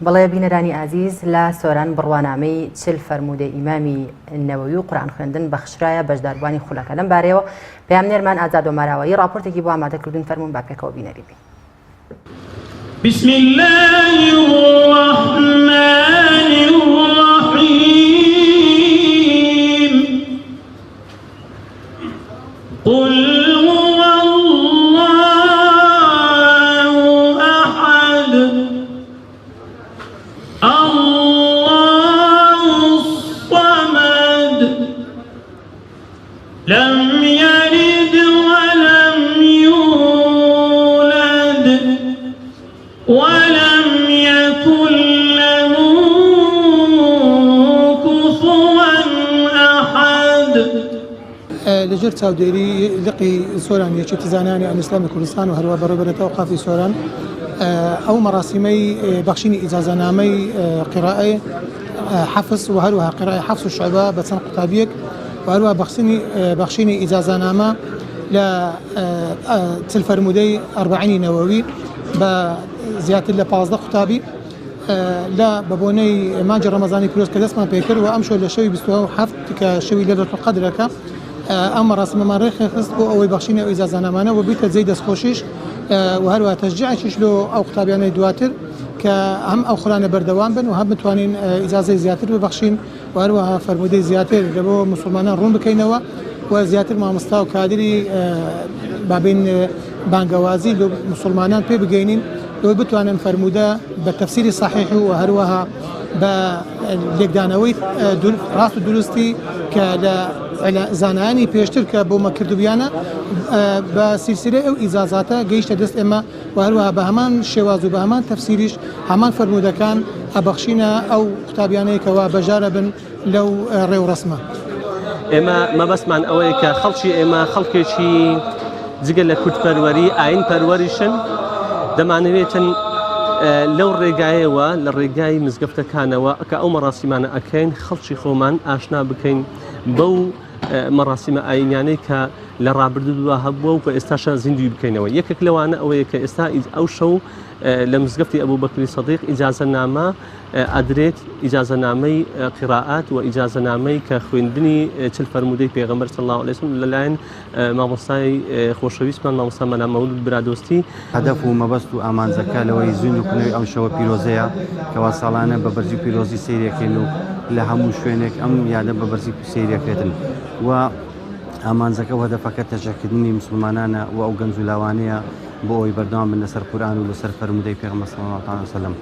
بەڵێ بینەرانی ئازیز لە سۆران بڕوانامەی چل فەرموودەی ئیمامی نەوەوی و قورئان خوێندن بەخشرایە بەشداربوانی خولەکە لەم بارەیەوە پەیامنێرمان ئازاد وەماراوایی ڕاپۆرتێکی بۆ ئامادەکردوون فەرموون با پێکەوە بینەری بین. بسم الله الرحمن الرحيم قل هو الله أحد الله الصمد لم يلد ولم يولد ولم يكن له كفوا أحد. لەژێر چاودێری لقی سۆران یەکێتی زانانی ئەنیسلامی کوردستان و هەروە بەڕێوەبەرێتەوە وقافی سۆران ئەو مەراسیمەی بەخشینی ئیجازەنامەی قیرائە حەفظ و هەروەها قیرائە حەفظ و شعبە بە چەند قوتابیەک و هەروەها بەخشینی ئیجازەنامە لە چل فەرموودەی ئەربعینی نەوەوی بە زیاتر لە 15 قوتابی لە بەبوونەی مانجی ڕەمەزانی پیرۆز کە دەستمان پێکرد و ئەمشۆ لە شەوی 27 کە شەوی لەیلەتوڵ قەدرەکە ئەم مەراسیمەمان ڕێخست بۆ ئەوەی بەخشینی ئەو ئیجازەنامانە و بیتە جێی دەستخۆشیش و هەروەها تەشجیعێکیش لۆ ئەو قوتابیانەی دواتر کە هەم ئەو خولانە بەردەوام بن و هەم بتوانین ئیجازەی زیاتر ببەخشین و هەروەها فەرموودەی زیاتر لە بۆ موسڵمانان ڕوون بکەینەوە و زیاتر مامۆستا و کادری بابین بانگەوازی لە موسڵمانان پێ بگەینین لەوەی بتوانن فەرموودە بە تەفسیری صحیح و هەروەها بە لێکدانەوەی ڕاست و دروستی کە لە زانایانی پێشتر کە بۆ مەکردویانە بە سیلسلەی ئەو ئیجازاتە گەیشتە دەست ئێمە و هەروەها بە هەمان شێواز و بە هەمان تەفسیریش هەمان فەرموودەکان ئەبەخشینە ئەو قوتابیانەیەکەوە بەژارە بن لەو ڕێوڕەسمە. ئێمە مەبەستمان ئەوەیە کە خەڵکی ئێمە خەڵکێکی جگە لە کورتپەروەری ئاین پەروەریشن دەمانەوێتن لەو ڕێگایەوە لە ڕێگای مزگەفتەکانەوە کە ئەو مەراسیمانە ئەکەین خەڵکی خۆمان ئاشنا بکەین بەو مەراسیمە ئاینیانەی کە لە ڕابردووە هەبووە و کە ئێستاشە زیندوی بکەینەوە. یەکێک لەوانە ئەوەیە کە ئێستا ئەو شەو لە مزگەفتی ئەبوبەکری سەدیق ئیجازەنامە ئەدرێت ئیجازەنامەی قیرائات و ئیجازەنامەی کە خوێندنی چل فەرموودەی پێغەمبەر صلی الله علیه و سلم لەلایەن مامۆستای خۆشەویستمان مامۆستا مەلا مەولود برادۆستی. هەدەف و مەبەست و ئامانجەکە لەوەی زیندوکردنەوەی ئەم شەوە پیرۆزەیە کەوا ساڵانە بە بەرزی پیرۆزی سەیرەکەین و لە هەموو شوێنێک ئەم یادە بە بەرزی سەیرەکرێتن و ئامانجەکە و هەدەفەکە تەشەکردنی مسلمانانە و ئەو گەنج و لاوانەیە بۆ ئەوی بەردەوام بن لەسەر قورئان و لەسەر فەرموودەی پێغەمبەر صلی الله علیه و سلم.